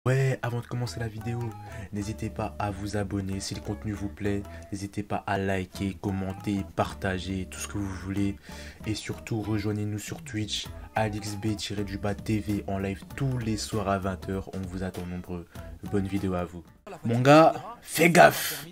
Ouais, avant de commencer la vidéo, n'hésitez pas à vous abonner si le contenu vous plaît. N'hésitez pas à liker, commenter, partager, tout ce que vous voulez. Et surtout, rejoignez-nous sur Twitch, AlixB-TV en live tous les soirs à 20 h. On vous attend nombreux. Bonne vidéo à vous. Mon gars, fais gaffe!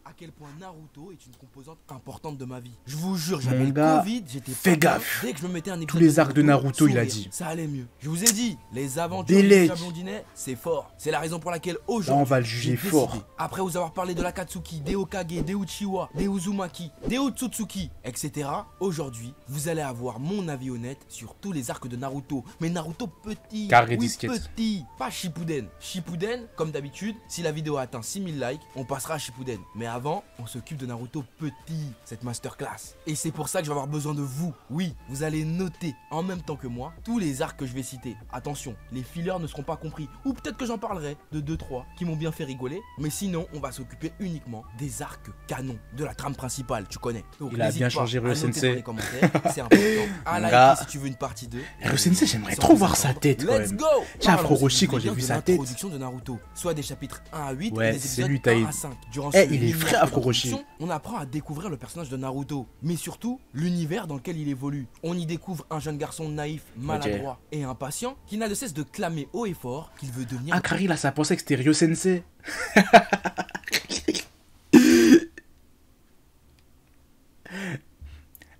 À quel point Naruto est une composante importante de ma vie. Je vous jure, j'avais le gars, Covid, j'étais fais pas gaffe. dès que je me mettais un Tous les arcs de Naruto, il a dit. Ça allait mieux. Je vous ai dit, les aventures Délète. du Blondinet, c'est fort. C'est la raison pour laquelle Là, aujourd'hui, on va le juger j'ai fort. décidé, après vous avoir parlé de l'Akatsuki, des Hokage, des Uchiwa, des Uzumaki, des Otsutsuki, etc. Aujourd'hui, vous allez avoir mon avis honnête sur tous les arcs de Naruto. Mais Naruto petit, Carré oui disquette. petit, pas Shippuden. Shippuden, comme d'habitude, si la vidéo atteint 6000 likes, on passera à Shippuden. Mais avant, on s'occupe de Naruto petit, cette masterclass. Et c'est pour ça que je vais avoir besoin de vous. Oui, vous allez noter en même temps que moi tous les arcs que je vais citer. Attention, les fillers ne seront pas compris. Ou peut-être que j'en parlerai de 2-3 qui m'ont bien fait rigoler. Mais sinon, on va s'occuper uniquement des arcs canons, de la trame principale, tu connais. Donc, Il a bien changé, Ryo Sensei. dans les commentaires, c'est important. À Mon gars. liker si tu veux une partie 2. Ryo Sensei, j'aimerais trop voir sa tête quand Let's même. go! Tiens, Parlons, Afro si Roshi, vous quand voulez j'ai bien, vu de sa tête. l'introduction de Naruto, soit des chapitres 1 à 8 Ouais, et des c'est épisodes lui, 1 Taïd. à 5. Durant Eh, ce il est mini frais, arc Afro Roshi. d'introduction, on apprend à découvrir le personnage de Naruto, mais surtout l'univers dans lequel il évolue. On y découvre un jeune garçon naïf, maladroit et impatient qui n'a de cesse de clamer haut et fort qu'il veut devenir. Ah, Kari, là, ça pensait que c'était Ryo Sensei.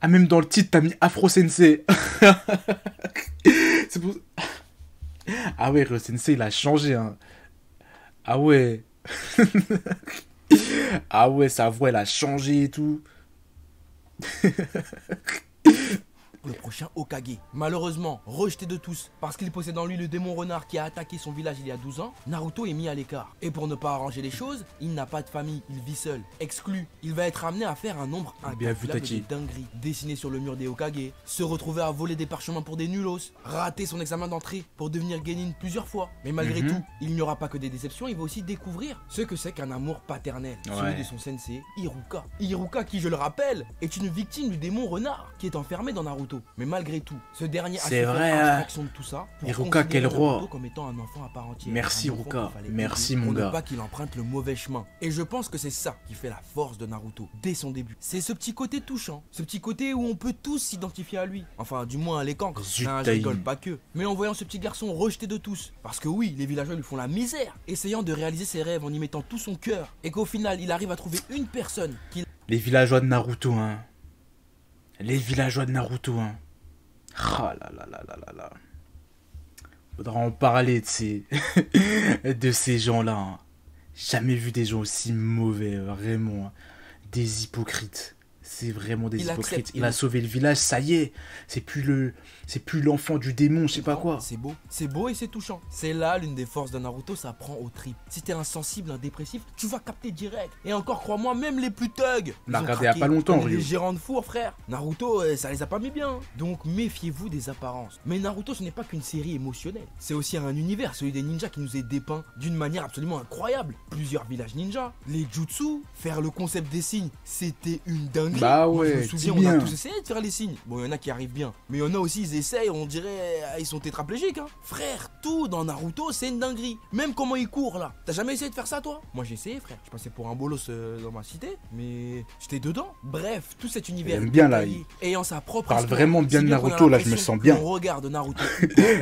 Ah, même dans le titre, t'as mis Afro Sensei. C'est pour... Ah ouais, Ryo Sensei, il a changé, hein. Ah ouais. Ah ouais, sa voix, elle a changé et tout. Le prochain Hokage. Malheureusement, rejeté de tous parce qu'il possède en lui le démon renard qui a attaqué son village il y a 12 ans, Naruto est mis à l'écart. Et pour ne pas arranger les choses, il n'a pas de famille, il vit seul, exclu. Il va être amené à faire un nombre Bien vu, incalculable Taki. de dingueries dessinées sur le mur des Hokage, se retrouver à voler des parchemins pour des nulos, rater son examen d'entrée pour devenir Genin plusieurs fois. Mais malgré tout, il n'y aura pas que des déceptions, il va aussi découvrir ce que c'est qu'un amour paternel, celui Ouais. de son sensei, Iruka. Iruka qui, je le rappelle, est une victime du démon renard qui est enfermé dans Naruto. Mais malgré tout, ce dernier a su C'est faire vrai, hein. abstraction de tout ça pour Iruka, considérer quel roi. Naruto comme étant un enfant à part entière. Merci, Un enfant Iruka. qu'il fallait Merci, aider mon pour gars. ne pas qu'il emprunte le mauvais chemin. Et je pense que c'est ça qui fait la force de Naruto dès son début. C'est ce petit côté touchant, ce petit côté où on peut tous s'identifier à lui. Enfin, du moins à les cancres. Zut, Non, je Taï. rigole, pas que. Mais en voyant ce petit garçon rejeté de tous, parce que oui, les villageois lui font la misère, essayant de réaliser ses rêves en y mettant tout son cœur, et qu'au final, il arrive à trouver une personne qui Les villageois de Naruto, hein. Les villageois de Naruto, hein. Ah là là là là là là. Faudra en parler de ces, de ces gens-là, hein. Jamais vu des gens aussi mauvais, vraiment, hein. Des hypocrites. C'est vraiment des Il hypocrites. accepte. Il a sauvé le village, ça y est. C'est plus l'enfant du démon, je sais pas quoi. C'est beau et c'est touchant. C'est là l'une des forces de Naruto, ça prend au trip. Si t'es insensible, un dépressif, tu vas capter direct. Et encore, crois-moi, même les plus thugs. On l'a ils ont regardé il y a craqué. pas longtemps, On est Ryo. des gérants de four, frère. Naruto, ça les a pas mis bien. Donc méfiez-vous des apparences. Mais Naruto, ce n'est pas qu'une série émotionnelle. C'est aussi un univers, celui des ninjas qui nous est dépeint d'une manière absolument incroyable. Plusieurs villages ninjas, les jutsu, faire le concept des signes, c'était une dinguerie. Bah Moi, je ouais, me souviens, dis on a bien. tous essayé de faire les signes. Bon, il y en a qui arrivent bien. Mais il y en a aussi, ils essayent, on dirait, ils sont tétraplégiques, hein. Frère, tout dans Naruto, c'est une dinguerie. Même comment il court, là. T'as jamais essayé de faire ça, toi? Moi, j'ai essayé, frère. Je passais pour un bolos dans ma cité, mais j'étais dedans. Bref, tout cet univers J'aime bien, là, détaillé, ayant sa propre parle histoire, vraiment bien si de qu'on a Naruto, là, je me l'impression sens bien. qu'on regarde Naruto.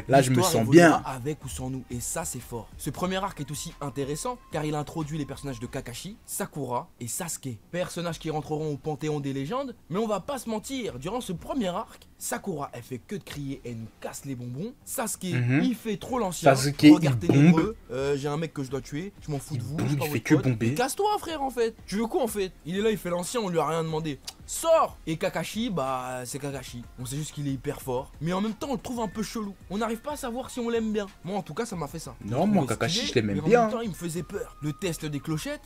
Là, je me l'histoire sens évoluera bien. avec ou sans nous, et ça, c'est fort. Ce premier arc est aussi intéressant, car il introduit les personnages de Kakashi, Sakura et Sasuke. Personnages qui rentreront au panthéon des légendes, mais on va pas se mentir, durant ce premier arc, Sakura, elle fait que de crier, elle nous casse les bonbons. Sasuke, il fait trop l'ancien. Sasuke, il Regarde tes bombe. nombreux. J'ai un mec que je dois tuer, je m'en fous de vous. bombe, je suis il pas fait votre que pote. bomber. Mais casse-toi, frère, en fait. Tu veux quoi, en fait? Il est là, il fait l'ancien, on lui a rien demandé. Sors! Et Kakashi, bah, c'est Kakashi. On sait juste qu'il est hyper fort. Mais en même temps, on le trouve un peu chelou. On n'arrive pas à savoir si on l'aime bien. Moi, en tout cas, ça m'a fait ça. Non, Je moi, le trouvais Kakashi, stylé, je l'aimais mais bien. En même temps, il me faisait peur. Le test des clochettes,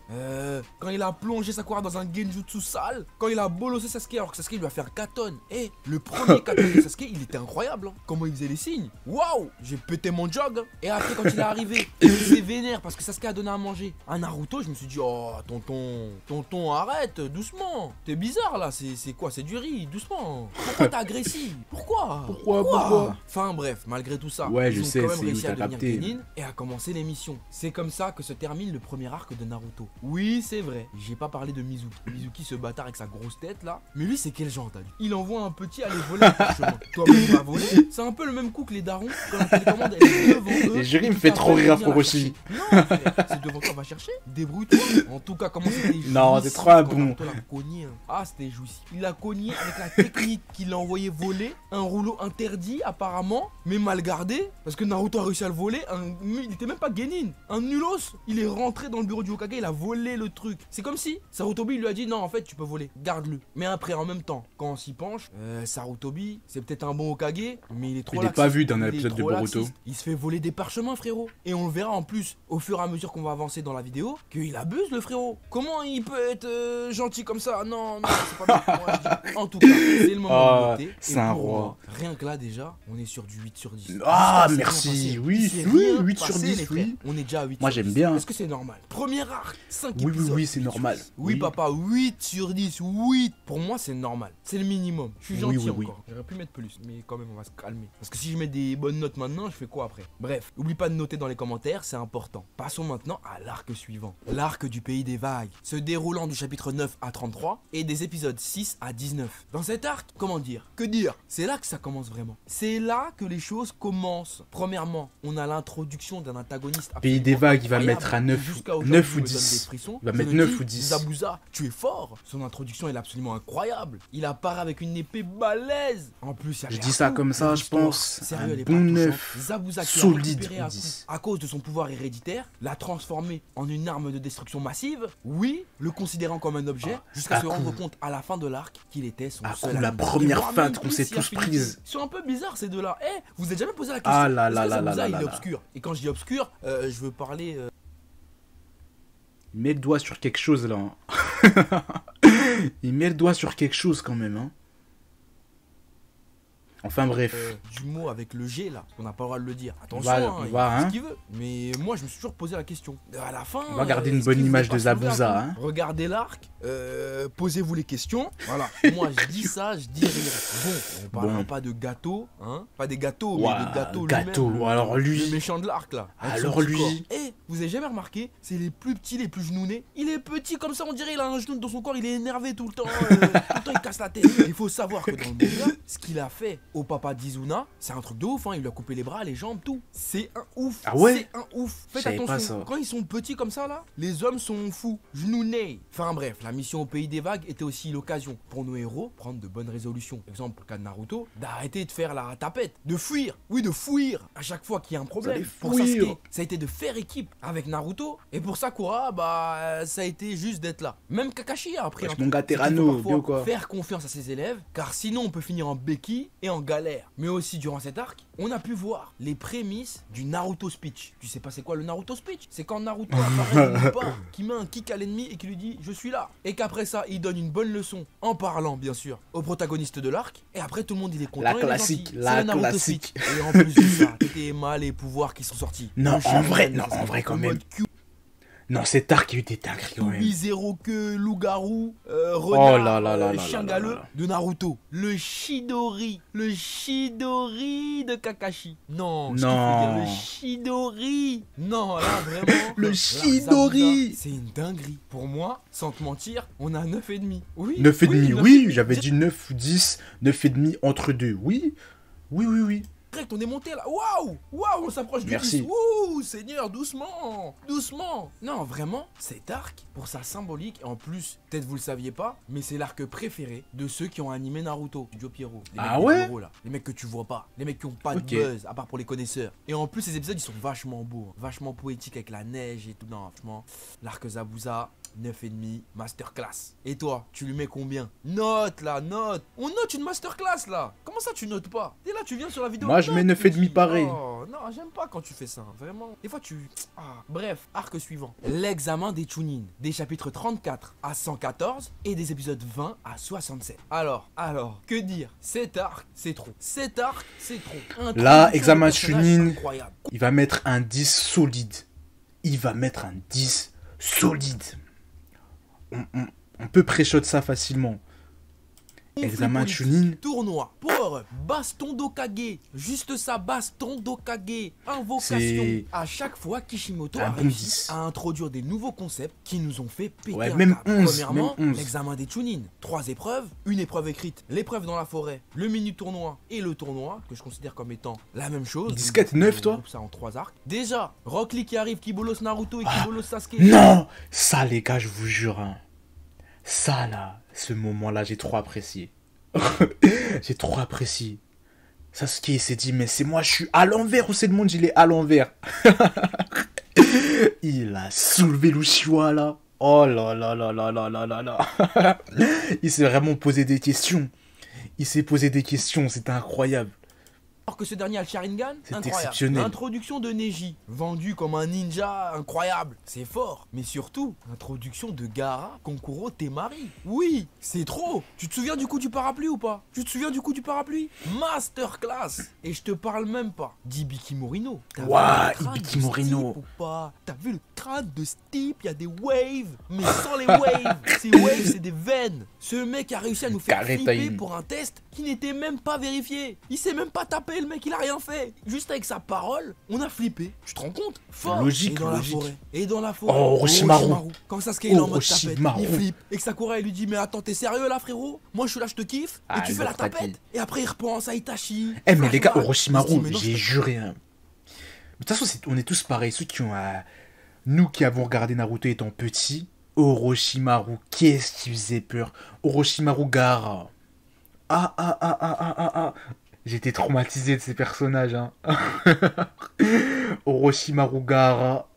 quand il a plongé Sakura dans un genjutsu sale, quand il a bolossé Sasuke alors que Sasuke lui a fait un katon. Et le premier Katake Sasuke, il était incroyable. Hein. Comment il faisait les signes. Waouh, j'ai pété mon jog. Hein. Et après, quand il est arrivé, il s'est vénère parce que Sasuke a donné à manger à Naruto. Je me suis dit, oh, tonton, arrête, doucement. T'es bizarre là, c'est quoi? C'est du riz, doucement. Pourquoi t'es agressif? Pourquoi? Enfin bref, malgré tout ça, ouais, je ils ont sais, quand même réussi à t'as devenir capté. Genin et à commencer l'émission. C'est comme ça que se termine le premier arc de Naruto. Oui, c'est vrai, j'ai pas parlé de Mizuki. Mizuki, ce bâtard avec sa grosse tête là. Mais lui, c'est quel genre, t'as vu? Il envoie un petit aller voler un parchemin. Toi-même, tu vas voler. C'est un peu le même coup que les darons quand la télécommande elle est devant eux. Et Juri me fait trop rire pour aussi. Non, frère, c'est devant toi, va chercher. Débrouille-toi. En tout cas, comment c'était jouissif. Non, c'est trop un bon. Ah, c'était jouissif. Il l'a cogné avec la technique qu'il l'a envoyé voler. Un rouleau interdit, apparemment, mais mal gardé. Parce que Naruto a réussi à le voler. Il était même pas Genin. Un nulos. Il est rentré dans le bureau du Hokage. Il a volé le truc. C'est comme si Sarutobi lui a dit non, en fait, tu peux voler. Garde-le. Mais après, en même temps, quand on s'y penche, Sarutobi, c'est peut-être un bon Hokage, mais il est trop laxiste. Il est pas vu dans l'épisode de Boruto. Il se fait voler des parchemins, frérot. Et on le verra en plus, au fur et à mesure qu'on va avancer dans la vidéo, qu'il abuse, le frérot. Comment il peut être gentil comme ça? Non, c'est pas bien. Moi, je dis. En tout cas, c'est le moment de noter. C'est un roi. Moi, rien que là, déjà, on est sur du 8 sur 10. Ah, merci. Oui, 8 sur 10, oui. On est déjà à 8 Moi, j'aime bien. Est-ce que c'est normal? Premier arc, 5 oui, épisodes. Oui, c'est normal. Oui, papa, 8 sur 10, 8. Pour moi, c'est normal. C'est le minimum. Je suis gentil encore. J'aurais pu mettre plus, mais quand même, on va se calmer. Parce que si je mets des bonnes notes maintenant, je fais quoi après? Bref, n'oublie pas de noter dans les commentaires, c'est important. Passons maintenant à l'arc suivant. L'arc du pays des vagues, se déroulant du chapitre 9 à 33 et des épisodes 6 à 19. Dans cet arc, comment dire? Que dire? C'est là que ça commence vraiment. C'est là que les choses commencent. Premièrement, on a l'introduction d'un antagoniste. Pays des vagues, il va mettre à 9 ou 10. Il va mettre 9 ou 10. Zabuza, tu es fort. Son introduction est absolument incroyable. Il apparaît avec une épée balèze. En plus, je dis ça comme ça, je pense. Sérieux, un bon 9. Zabuza qui solide a à cause de son pouvoir héréditaire, l'a transformé en une arme de destruction massive. Oui, le considérant comme un objet, jusqu'à se rendre compte à la fin de l'arc qu'il était son seul la première feinte qu'on s'est tous prise. Ils sont un peu bizarres ces deux-là. Eh, vous êtes jamais posé la question? Zabuza, il est obscur. Et quand je dis obscur, je veux parler. Il met le doigt sur quelque chose là. Il met le doigt sur quelque chose quand même. Hein. Enfin bref. Du mot avec le G là, parce qu'on n'a pas le droit de le dire. Attention, on va, il fait ce qu'il veut. Mais moi je me suis toujours posé la question. À la fin, on va garder une bonne image de Zabuza. Hein. Regardez l'arc, posez-vous les questions. Voilà, moi je dis ça, je dis rien. Bon, on parlera pas de gâteau, hein. Pas des gâteaux, mais de gâteau lui-même. Alors lui. Le méchant de l'arc là. Alors lui. Eh, vous avez jamais remarqué, c'est les plus petits, les plus genounés. Il est petit comme ça, on dirait il a un genou dans son corps, il est énervé tout le temps. Tout le temps il casse la tête. Il faut savoir que dans le manga, ce qu'il a fait au papa d'Izuna, c'est un truc de ouf, hein. Il lui a coupé les bras, les jambes, tout. C'est un ouf. Ah ouais? C'est un ouf. Faites attention. Quand ils sont petits comme ça là, les hommes sont fous, genounés. Enfin bref, la mission au pays des vagues était aussi l'occasion pour nos héros prendre de bonnes résolutions. Exemple, pour le cas de Naruto, d'arrêter de faire la tapette, de fuir. Oui, de fuir à chaque fois qu'il y a un problème. Pour Sasuke, ça a été de faire équipe avec Naruto. Et pour Sakura, bah ça a été juste d'être là. Même Kakashi a appris mon gars Terrano, parfois faire confiance à ses élèves, car sinon on peut finir en béquille et en galère. Mais aussi durant cet arc, on a pu voir les prémices du Naruto speech. Tu sais pas c'est quoi le Naruto speech? C'est quand Naruto apparaît de nulle part, qui met un kick à l'ennemi et qui lui dit je suis là. Et qu'après ça, il donne une bonne leçon en parlant bien sûr au protagoniste de l'arc. Et après tout le monde il est content. La classique, la classique. Et en plus de ça, t'étais mal les pouvoirs qui sont sortis. Non, en vrai quand même. Non, cet arc il était dingue quand même. Zéro queue, loup-garou, renard, chien galeux de Naruto. Le Chidori de Kakashi. Non, le Chidori. Non, là vraiment. Le Chidori. C'est une dinguerie. Pour moi, sans te mentir, on a 9,5. Oui. 9,5, oui, j'avais dit 9 ou 10, 9,5 entre deux. Oui. Direct, on est monté là. Waouh, on s'approche du 10. Ouh, Seigneur, doucement. Non, vraiment, cet arc, pour sa symbolique, et en plus, peut-être vous le saviez pas, mais c'est l'arc préféré de ceux qui ont animé Naruto, Studio Pierrot. Les mecs que tu vois pas, les mecs qui ont pas de buzz, à part pour les connaisseurs. Et en plus, ces épisodes, ils sont vachement beaux, vachement poétiques avec la neige et tout. Non, franchement, l'arc Zabuza, 9,5, masterclass. Et toi, tu lui mets combien? Note. On note une masterclass là. Comment ça tu notes pas? T'es là, tu viens sur la vidéo. Moi courage, mais ne fais demi pareil. Oh, non, j'aime pas quand tu fais ça, vraiment. Des fois, tu... Ah. Bref, arc suivant. L'examen des Chunin, des chapitres 34 à 114 et des épisodes 20 à 67. Alors, que dire? Cet arc, c'est trop. Cet arc, c'est trop. Là, examen Chunin, Chunin, il va mettre un 10 solide. Il va mettre un 10 solide. On peut pré-shot ça facilement. Examen Chunin. Tournoi, power, baston d'Okage. Juste ça, baston d'Okage. Invocation. À chaque fois, Kishimoto a réussi à introduire des nouveaux concepts qui nous ont fait péter un même câble. 11. Premièrement, Même 11. l'examen des Chunin. 3 épreuves, une épreuve écrite, l'épreuve dans la forêt, le mini tournoi et le tournoi, que je considère comme étant la même chose. Disquette 9, toi? On groupe ça en 3 arcs. Déjà, Rock Lee qui arrive, qui bolos Naruto et qui bolos Sasuke. Non, ça les gars, je vous jure. Hein. Ça là, ce moment-là, j'ai trop apprécié. J'ai trop apprécié. Sasuke s'est dit, mais c'est moi, je suis à l'envers ou c'est le monde, il est à l'envers. Il a soulevé l'Uchiwa là. Oh là là là là là là là là. Il s'est vraiment posé des questions. Il s'est posé des questions, c'était incroyable. Alors que ce dernier a le Sharingan, c'est incroyable. Exceptionnel. L'introduction de Neji, vendu comme un ninja, incroyable. C'est fort. Mais surtout, l'introduction de Gaara, Konkuro, Temari. Oui, c'est trop. Tu te souviens du coup du parapluie ou pas? Tu te souviens du coup du parapluie? Masterclass. Et je te parle même pas d'Ibiki Morino. Waouh, Ibiki Morino. T'as vu le crâne de ce type? Il y a des waves, mais sans les waves. Ces waves, c'est des veines. Ce mec a réussi à nous faire flipper pour un test qui n'était même pas vérifié. Il s'est même pas tapé, le mec, il a rien fait. Juste avec sa parole, on a flippé. Tu te rends compte? Fort. Logique, et dans logique. la forêt. Et dans la forêt. Oh, Orochimaru. Quand Sasuke il est en mode tapette, il flippe. Et que Sakura il lui dit, mais attends, t'es sérieux là, frérot? Moi, je suis là, je te kiffe. Et tu fais la tapette. Et après, il repense à Itachi. Eh, mais les gars, Orochimaru, j'ai juré. Hein. De toute façon, on est tous pareils. Ceux qui ont... Nous qui avons regardé Naruto étant petits, Orochimaru, qu'est-ce qui faisait peur? Orochimaru Gaara. J'étais traumatisé de ces personnages. Hein. Orochimaru Gaara.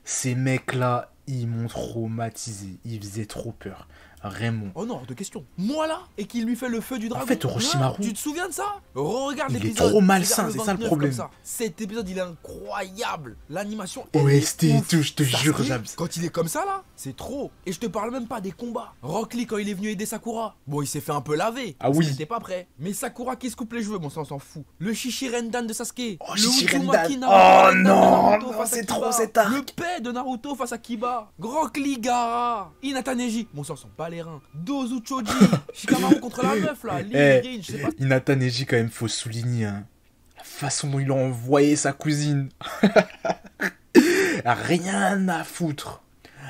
Ces mecs-là, ils m'ont traumatisé. Ils faisaient trop peur. Vraiment. Oh non, hors de question. Moi là, et qu'il lui fait le feu du dragon. En fait, Orochimaru, tu te souviens de ça? Regarde l'épisode. Il est trop malsain, c'est ça le problème. Cet épisode, il est incroyable. L'animation. OST et tout, je te jure, Jabs. Quand il est comme ça là, c'est trop. Et je te parle même pas des combats. Rock Lee, quand il est venu aider Sakura, bon, il s'est fait un peu laver. Ah oui. Il était pas prêt. Mais Sakura qui se coupe les cheveux, bon, ça on s'en fout. Le Shishirendan de Sasuke. Oh, le Shishirendan. Naruto, Oh non, c'est trop cet arc. Le paix de Naruto face à Kiba. Rock Lee Gaara. Hinata Neji. Bon, ça on sent pas les reins. Dozu Choji. Shikamaru contre la meuf là. Rin, je sais pas. Hinata Neji, quand même, faut souligner. Hein. La façon dont il a envoyé sa cousine. Rien à foutre.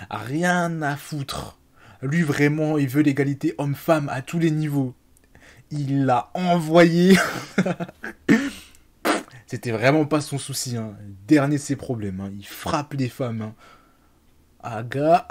Rien à foutre. Lui, vraiment, il veut l'égalité homme-femme à tous les niveaux. Il l'a envoyé. C'était vraiment pas son souci. Hein. Dernier de ses problèmes. Hein. Il frappe les femmes. Hein. Aga.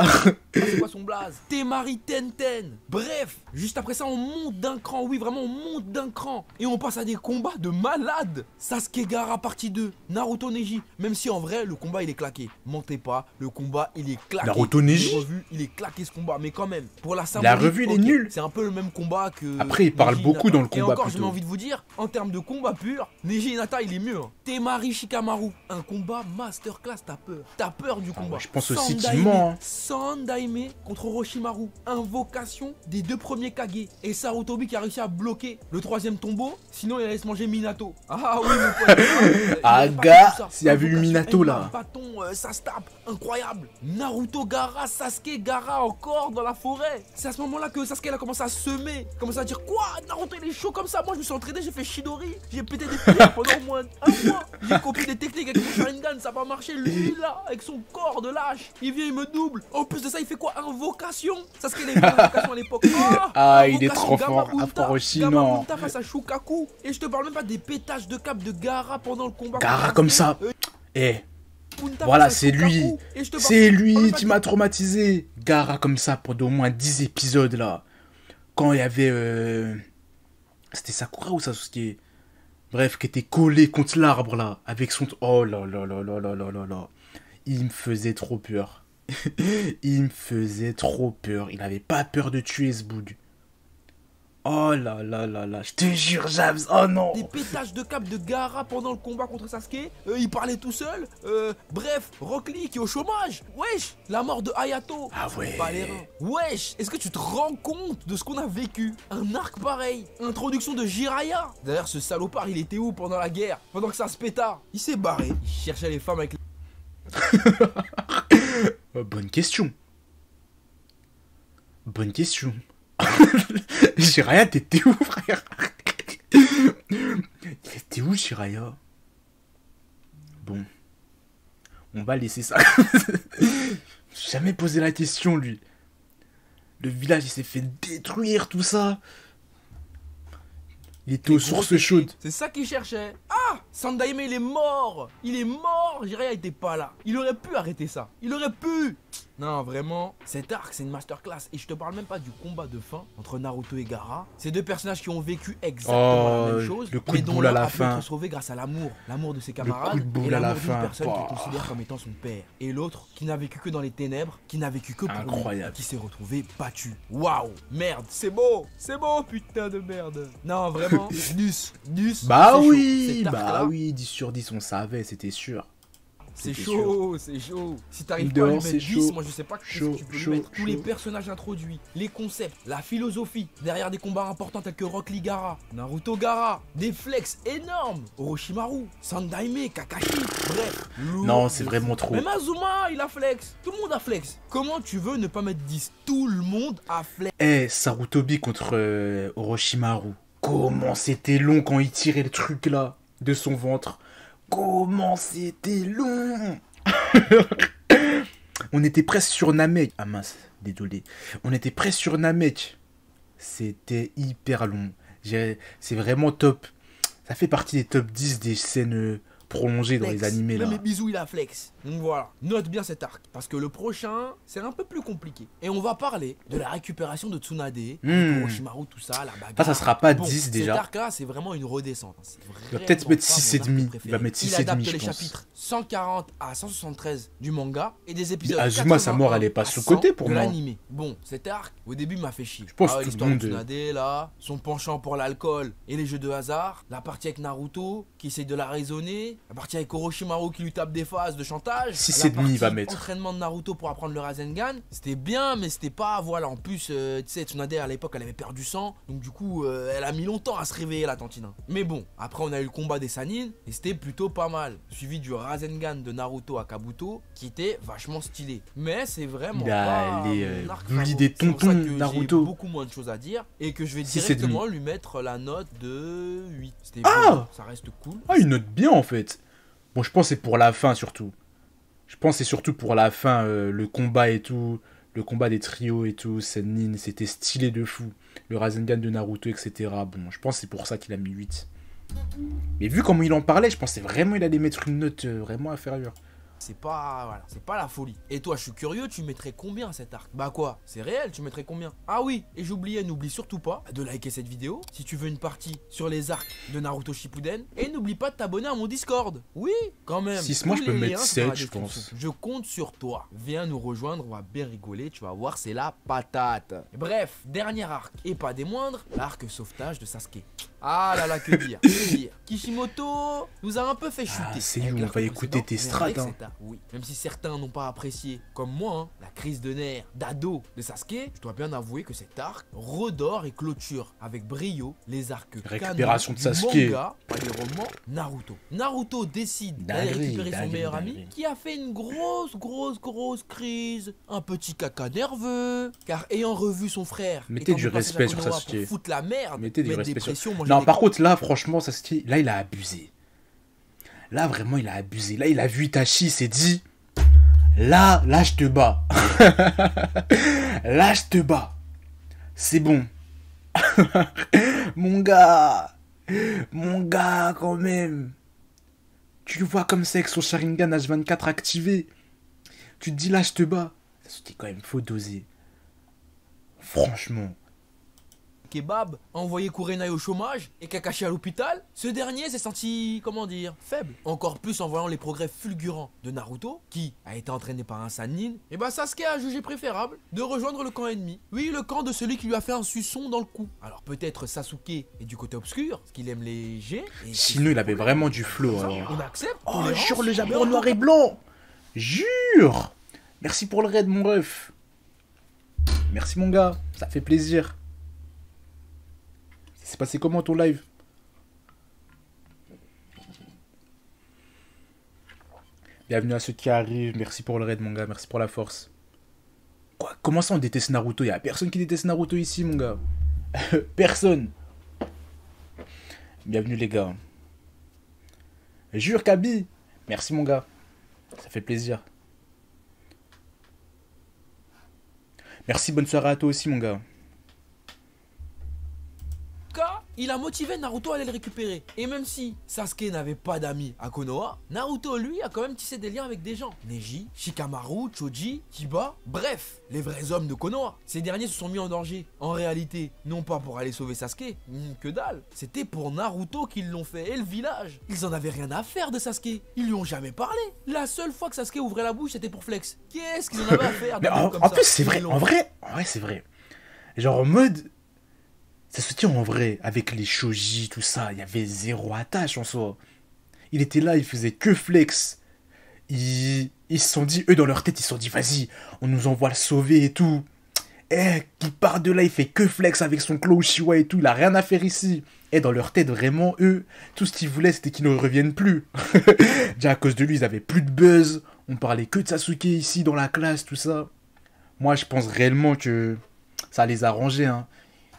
C'est quoi son blaze? Temari Tenten. Bref, juste après ça, on monte d'un cran. Oui, vraiment, on monte d'un cran. Et on passe à des combats de malades. Sasuke Gaara partie 2. Naruto Neji. Même si en vrai, le combat il est claqué. Mentez pas, le combat il est claqué. Naruto Neji. Il est claqué ce combat. Mais quand même, pour la symbolique. La revue, il est nul. C'est un peu le même combat que. Après, il parle beaucoup dans le combat. Et encore, j'ai envie de vous dire, en termes de combat pur, Neji Hinata il est mieux. Hein. Temari Shikamaru. Un combat masterclass, t'as peur. T'as peur du combat. Ouais, je pense aussi qu'il Sandaime contre Orochimaru. Invocation des 2 premiers Kage. Et Sarutobi qui a réussi à bloquer le 3e tombeau. Sinon, il allait se manger Minato. Ah oui, mon pote. Aga, s'il y avait eu Minato là. Bâton, ça se tape. Incroyable. Naruto Gaara, Sasuke Gaara encore dans la forêt. C'est à ce moment-là que Sasuke a commencé à semer. Commencé à dire quoi? Naruto il est chaud comme ça. Moi, je me suis entraîné, j'ai fait Shidori. J'ai pété des pierres pendant au moins un mois. J'ai copié des techniques avec mon Sharingan. Ça n'a pas marché. Lui là, avec son corps de lâche. Il vient, il me double. En plus de ça, il fait quoi? Invocation. Ça, ce qu'il a eu invocation à l'époque. Il est trop fort. Gamabunta face à Shukaku. Et je te parle même pas des pétages de cap de Gaara pendant le combat. Gaara comme ça. Voilà, c'est lui. C'est lui qui m'a traumatisé. Gaara comme ça pendant au moins 10 épisodes là. Quand il y avait... C'était Sakura ou Sasuke? Bref, qui était collé contre l'arbre là. Avec son... Oh là là là là là là là là. Il me faisait trop peur. Il me faisait trop peur. Il n'avait pas peur de tuer ce boug. Oh là là là là, je te jure, James, oh non. Des pétages de câble de Gaara pendant le combat contre Sasuke. Il parlait tout seul. Bref, Rock Lee qui est au chômage. Wesh, la mort de Hayato. Ah ouais. Pas les reins. Wesh, est-ce que tu te rends compte de ce qu'on a vécu? Un arc pareil. Introduction de Jiraiya. D'ailleurs, ce salopard, il était où pendant la guerre? Pendant que ça se péta? Il s'est barré. Il cherchait les femmes avec les... Bonne question. Bonne question. Jiraiya, t'étais où, frère? T'étais où, Jiraiya? Bon. On va laisser ça. J'ai jamais posé la question, lui. Le village, il s'est fait détruire, tout ça. Il était aux sources chaudes. C'est ça qu'il cherchait. Ah, Sandaime, il est mort. Il est mort. Jiraiya était pas là. Il aurait pu arrêter ça. Il aurait pu. Non, vraiment, cet arc, c'est une masterclass. Et je te parle même pas du combat de fin entre Naruto et Gaara. Ces deux personnages qui ont vécu exactement la même chose. Le coup de boule à la fin. L'un a pu être sauvé grâce à l'amour. L'amour de ses camarades. Le coup de boule et à la l'amour d'une fin. personne qu'il considère comme étant son père. Et l'autre, qui n'a vécu que dans les ténèbres, qui n'a vécu que pour incroyable. lui, qui s'est retrouvé battu. Waouh, merde, c'est beau, putain de merde. Non, vraiment, Nus. Bah oui, 10 sur 10, on savait, c'était sûr. C'est chaud, c'est chaud. Si t'arrives pas à lui mettre 10, moi je sais pas qu'est-ce que tu peux lui mettre. Tous les personnages introduits, les concepts, la philosophie, derrière des combats importants tels que Rock Lee Gaara, Naruto Gaara, des flex énormes, Orochimaru, Sandaime, Kakashi, bref. Non, c'est vraiment trop. Même Azuma, il a flex. Tout le monde a flex. Comment tu veux ne pas mettre 10? Tout le monde a flex. Eh, Sarutobi contre Orochimaru. Comment c'était long quand il tirait le truc là de son ventre. Comment c'était long. On était presque sur Namek. Ah mince, désolé. On était presque sur Namek. C'était hyper long. C'est vraiment top. Ça fait partie des top 10 des scènes prolongées dans les animés là. Même les bisous, il a flex. Donc voilà, note bien cet arc. Parce que le prochain, c'est un peu plus compliqué. Et on va parler de la récupération de Tsunade, Orochimaru, tout ça, la bagarre. Ça sera pas 10 déjà. Cet arc là, c'est vraiment une redescente. Il va peut-être mettre 6,5. Il va mettre 6,5. Il adapte les chapitres 140 à 173 du manga et des épisodes. Azuma, sa mort, elle est pas sous-côté pour moi. L'animé. Bon, cet arc, au début, m'a fait chier. Je pense que l'histoire de Tsunade là, son penchant pour l'alcool et les jeux de hasard, la partie avec Naruto qui essaye de la raisonner, la partie avec Orochimaru qui lui tape des phases de chantage, 6,5 il va mettre. Entraînement de Naruto pour apprendre le Rasengan, c'était bien mais c'était pas, voilà, en plus tu sais, Tsunade à l'époque elle avait perdu sang, donc du coup elle a mis longtemps à se réveiller la tantine. Mais bon, après on a eu le combat des Sannin et c'était plutôt pas mal, suivi du Rasengan de Naruto à Kabuto qui était vachement stylé. Mais c'est vraiment pas les bullies des tontons Naruto. J'ai beaucoup moins de choses à dire et que je vais directement lui mettre la note de 8. C'était bon, ça reste cool. Ah, une note bien en fait. Bon, je pense que c'est pour la fin surtout. Je pense que c'est surtout pour la fin, le combat et tout. Le combat des trios et tout. Sennin, c'était stylé de fou. Le Rasengan de Naruto, etc. Bon, je pense que c'est pour ça qu'il a mis 8. Mais vu comment il en parlait, je pensais vraiment qu'il allait mettre une note vraiment inférieure. C'est pas, voilà, c'est pas la folie. Et toi, je suis curieux, tu mettrais combien cet arc? Bah quoi? C'est réel, tu mettrais combien? Ah oui, et j'oubliais, n'oublie surtout pas de liker cette vidéo si tu veux une partie sur les arcs de Naruto Shippuden. Et n'oublie pas de t'abonner à mon Discord. Oui, quand même. 6, moi je peux mettre 7, je pense. Je compte sur toi. Viens nous rejoindre, on va bien rigoler, tu vas voir, c'est la patate. Bref, dernier arc, et pas des moindres, l'arc sauvetage de Sasuke. Ah là là, que dire, que dire. Kishimoto nous a un peu fait chuter. Ah, c'est où, on va écouter tes strats. Oui, même si certains n'ont pas apprécié, comme moi, hein, la crise de nerfs d'ado de Sasuke, je dois bien avouer que cet arc redore et clôture avec brio les arcs récupération de Sasuke, manga, pas des romans Naruto. Naruto décide d'aller récupérer son meilleur ami qui a fait une grosse crise, un petit caca nerveux, car ayant revu son frère, mettez du respect sur Sasuke, pour foutre la merde, mettez du respect sur... Non, par contre là, franchement, Sasuke, là il a abusé. Là, vraiment, il a abusé. Là, il a vu Itachi, il s'est dit... Là, je te bats. Là, je te bats. C'est bon. Mon gars, quand même. Tu le vois comme ça avec son Sharingan H24 activé. Tu te dis, là, je te bats. Ça, c'était quand même, faut doser. Franchement. Kebab a envoyé Kurenai au chômage et Kakashi à l'hôpital, ce dernier s'est senti, comment dire, faible. Encore plus en voyant les progrès fulgurants de Naruto, qui a été entraîné par un Sannin, et bah Sasuke a jugé préférable de rejoindre le camp ennemi. Oui, le camp de celui qui lui a fait un suçon dans le cou. Alors peut-être Sasuke est du côté obscur, parce qu'il aime les G. Sinon, il avait vraiment du flow. Alors. On accepte. Oh, jure le Japon en noir et blanc. Jure. Merci pour le raid, mon ref. Merci, mon gars. Ça fait plaisir. Ça s'est passé comment ton live? Bienvenue à ceux qui arrivent. Merci pour le raid, mon gars. Merci pour la force. Quoi? Comment ça, on déteste Naruto? Y'a personne qui déteste Naruto ici, mon gars. Personne. Bienvenue, les gars. Jure, Kaby. Merci, mon gars. Ça fait plaisir. Merci, bonne soirée à toi aussi, mon gars. Il a motivé Naruto à aller le récupérer. Et même si Sasuke n'avait pas d'amis à Konoha, Naruto lui a quand même tissé des liens avec des gens. Neji, Shikamaru, Choji, Kiba, bref, les vrais hommes de Konoha. Ces derniers se sont mis en danger. En réalité, non pas pour aller sauver Sasuke, que dalle. C'était pour Naruto qu'ils l'ont fait et le village. Ils en avaient rien à faire de Sasuke. Ils lui ont jamais parlé. La seule fois que Sasuke ouvrait la bouche, c'était pour flex. Qu'est-ce qu'ils en avaient à faire? Mais en plus, c'est vrai. En vrai, c'est vrai. Genre en mode... Ça se tient en vrai, avec les shoji, tout ça, il y avait zéro attache en soi. Il était là, il faisait que flex. Ils se sont dit, eux dans leur tête, ils se sont dit, vas-y, on nous envoie le sauver et tout. Qui part de là, il fait que flex avec son Claw Uchiwa et tout, il a rien à faire ici. Et dans leur tête, vraiment, eux, tout ce qu'ils voulaient, c'était qu'ils ne reviennent plus. Déjà, à cause de lui, ils avaient plus de buzz, on parlait que de Sasuke ici, dans la classe, tout ça. Moi, je pense réellement que ça les a arrangés, hein.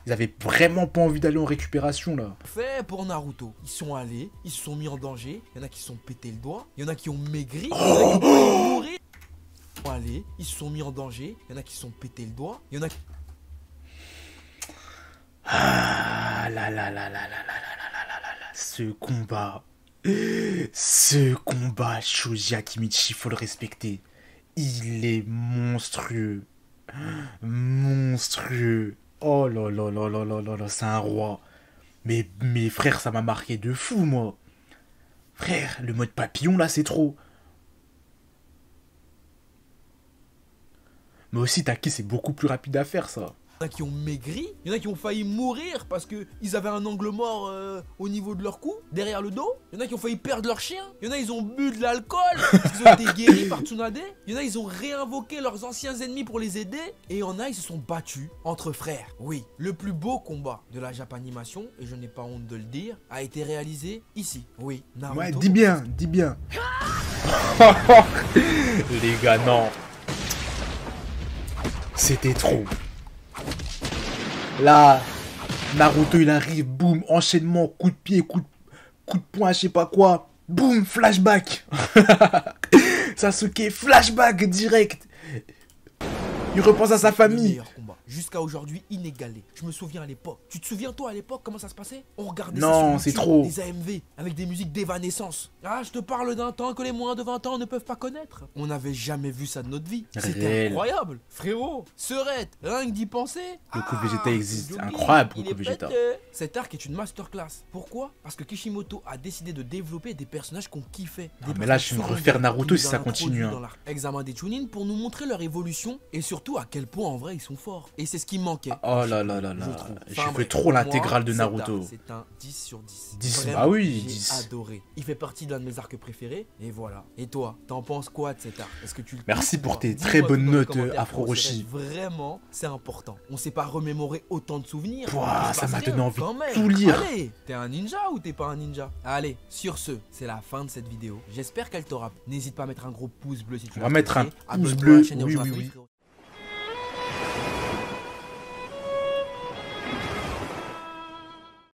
Ils avaient vraiment pas envie d'aller en récupération là. Fait pour Naruto. Ils sont allés, ils se sont mis en danger. Il y en a qui se sont pété le doigt. Il y en a qui ont maigri. Il y en a qui ont mouru. Ils sont allés, ils se sont mis en danger. Il y en a qui se sont pété le doigt. Il y en a qui... Ah là là là là là là là là là là là. Ce combat. Ce combat, Shoji Akimichi, faut le respecter. Il est monstrueux. Monstrueux. Oh là là là là là là là, c'est un roi. Mais frère, ça m'a marqué de fou, moi. Frère, le mode papillon, là, c'est trop. Mais aussi, Taki, c'est beaucoup plus rapide à faire, ça. Il y en a qui ont maigri, il y en a qui ont failli mourir parce qu'ils avaient un angle mort au niveau de leur cou, derrière le dos. Il y en a qui ont failli perdre leur chien. Il y en a, ils ont bu de l'alcool, ils ont été guéris par Tsunade. Il y en a, ils ont réinvoqué leurs anciens ennemis pour les aider. Et il y en a, ils se sont battus entre frères. Oui, le plus beau combat de la Japanimation, et je n'ai pas honte de le dire, a été réalisé ici. Oui, Naruto. Ouais, dis bien, dis bien. Les gars, non. C'était trop. Là, Naruto il arrive, boum, enchaînement, coup de pied, coup de poing, je sais pas quoi, boum, flashback. Sasuke, flashback direct. Il repense à sa famille. Jusqu'à aujourd'hui inégalé. Je me souviens à l'époque. Tu te souviens toi à l'époque comment ça se passait? On regardait non, ça c'est sur trop. des AMV avec des musiques d'évanescence. Ah, je te parle d'un temps que les moins de 20 ans ne peuvent pas connaître. On n'avait jamais vu ça de notre vie. C'était incroyable. Frérot, Serette, rien que d'y penser. Goku Vegeta existe. Incroyable Goku Vegeta. Cet arc est une masterclass. Pourquoi? Parce que Kishimoto a décidé de développer des personnages qu'on kiffait. Mais là, je vais me refaire Naruto si ça continue. Dans l'examen des Chunin pour nous montrer leur évolution et surtout à quel point en vrai ils sont forts. Et c'est ce qui manquait. Oh là là là là. Je veux trop l'intégrale de Naruto. C'est un 10 sur 10. 10, bah oui, 10. J'ai adoré. Il fait partie d'un de mes arcs préférés. Et voilà. Et toi, t'en penses quoi de cet arc? Est-ce que tu le Merci pour tes très bonnes notes, Afro Roshi. Vraiment, c'est important. On sait pas remémorer autant de souvenirs. Pouah, ça m'a donné envie de tout lire. Allez, t'es un ninja ou t'es pas un ninja? Allez, sur ce, c'est la fin de cette vidéo. J'espère qu'elle t'aura. N'hésite pas à mettre un gros pouce bleu si tu veux. On va mettre un pouce bleu. Oui, oui, oui.